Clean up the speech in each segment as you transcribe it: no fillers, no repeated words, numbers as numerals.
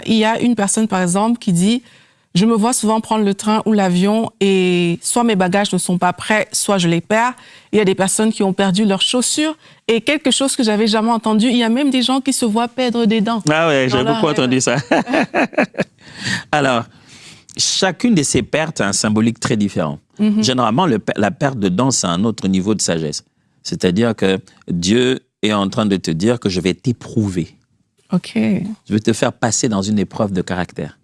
Il y a une personne, par exemple, qui dit « Je me vois souvent prendre le train ou l'avion et soit mes bagages ne sont pas prêts, soit je les perds. » Il y a des personnes qui ont perdu leurs chaussures et quelque chose que j'avais jamais entendu, il y a même des gens qui se voient perdre des dents. Ah ouais, j'ai beaucoup entendu ça. Alors, chacune de ces pertes a un symbolique très différent. Généralement, la perte de dents, c'est un autre niveau de sagesse. C'est-à-dire que Dieu est en train de te dire que je vais t'éprouver. OK. Je vais te faire passer dans une épreuve de caractère.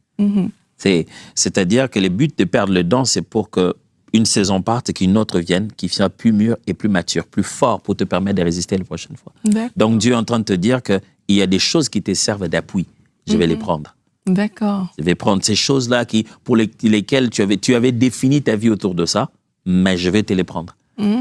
C'est-à-dire que le but de perdre le dent, c'est pour qu'une saison parte et qu'une autre vienne, qui sera plus mûre et plus mature, plus fort pour te permettre de résister la prochaine fois. Donc Dieu est en train de te dire qu'il y a des choses qui te servent d'appui. Je vais les prendre. D'accord. Je vais prendre ces choses-là pour lesquelles tu avais défini ta vie autour de ça, mais je vais te les prendre.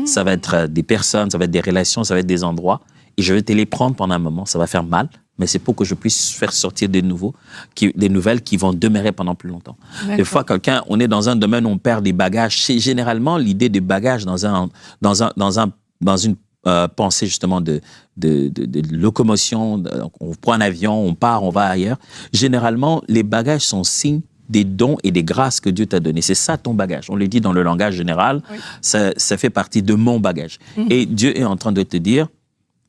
Ça va être des personnes, ça va être des relations, ça va être des endroits, et je vais te les prendre pendant un moment. Ça va faire mal, mais c'est pour que je puisse faire sortir des nouvelles qui vont demeurer pendant plus longtemps. Des fois, on est dans un domaine où on perd des bagages. C'est généralement l'idée de bagages dans une pensée justement de locomotion. On prend un avion, on part, on va ailleurs. Généralement, les bagages sont signes des dons et des grâces que Dieu t'a donnés. C'est ça ton bagage. On le dit dans le langage général, ça fait partie de mon bagage. Et Dieu est en train de te dire,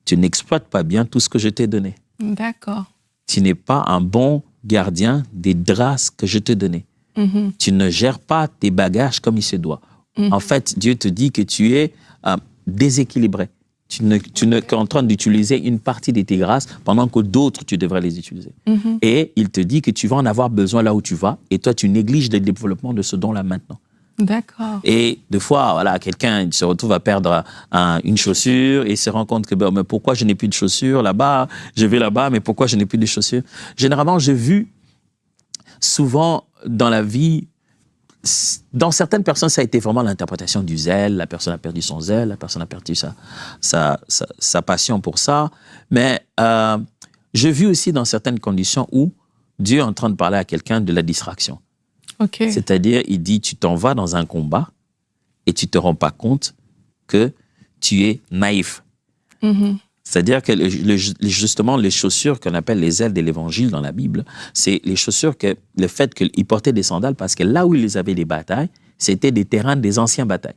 tu n'exploites pas bien tout ce que je t'ai donné. D'accord. Tu n'es pas un bon gardien des grâces que je t'ai données. Tu ne gères pas tes bagages comme il se doit. En fait, Dieu te dit que tu es déséquilibré. Tu es en train d'utiliser une partie de tes grâces pendant que d'autres, tu devrais les utiliser. Et il te dit que tu vas en avoir besoin là où tu vas et toi, tu négliges le développement de ce don-là maintenant. D'accord. Et des fois, voilà, quelqu'un se retrouve à perdre une chaussure et se rend compte que mais pourquoi je n'ai plus de chaussures là-bas, je vais là-bas, mais pourquoi je n'ai plus de chaussures? Généralement, j'ai vu souvent dans la vie, dans certaines personnes, ça a été vraiment l'interprétation du zèle. La personne a perdu son zèle, la personne a perdu sa passion pour ça. Mais j'ai vu aussi dans certaines conditions où Dieu est en train de parler à quelqu'un de la distraction. Okay. C'est-à-dire, il dit, tu t'en vas dans un combat et tu ne te rends pas compte que tu es naïf. C'est-à-dire que justement, les chaussures qu'on appelle les ailes de l'évangile dans la Bible, c'est les chaussures le fait qu'ils portaient des sandales parce que là où ils avaient des batailles, c'était des terrains des anciennes batailles.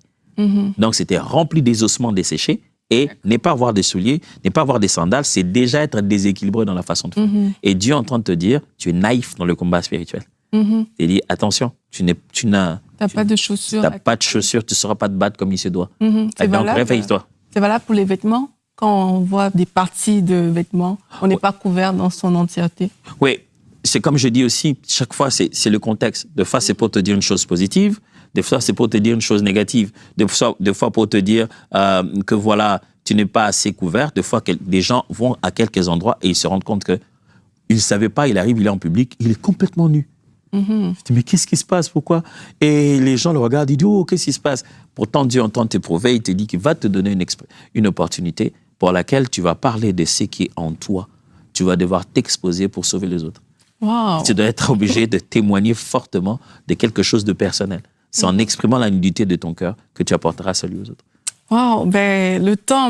Donc, c'était rempli des ossements desséchés et ne pas avoir des souliers, ne pas avoir des sandales, c'est déjà être déséquilibré dans la façon de faire. Et Dieu est en train de te dire, tu es naïf dans le combat spirituel. Il dit, attention, tu n'as pas de chaussures. Tu n'as pas de chaussures, tu ne sauras pas te battre comme il se doit. Donc, réveille-toi. C'est valable pour les vêtements. Quand on voit des parties de vêtements, on n'est pas couvert dans son entièreté. Oui, c'est comme je dis aussi, chaque fois, c'est le contexte. Des fois, c'est pour te dire une chose positive. Des fois, c'est pour te dire une chose négative. Des fois pour te dire que voilà, tu n'es pas assez couvert. Des fois, des gens vont à quelques endroits et ils se rendent compte qu'ils ne savaient pas, il arrive, il est en public, il est complètement nu. Je dis, mais qu'est-ce qui se passe? Pourquoi? Et les gens le regardent, ils disent, oh, qu'est-ce qui se passe? Pourtant, Dieu entend t'éprouver, il te dit qu'il va te donner une opportunité pour laquelle tu vas parler de ce qui est en toi. Tu vas devoir t'exposer pour sauver les autres. Wow. Tu dois être obligé de témoigner fortement de quelque chose de personnel. C'est en exprimant la nudité de ton cœur que tu apporteras salut aux autres. Wow, ben, le temps...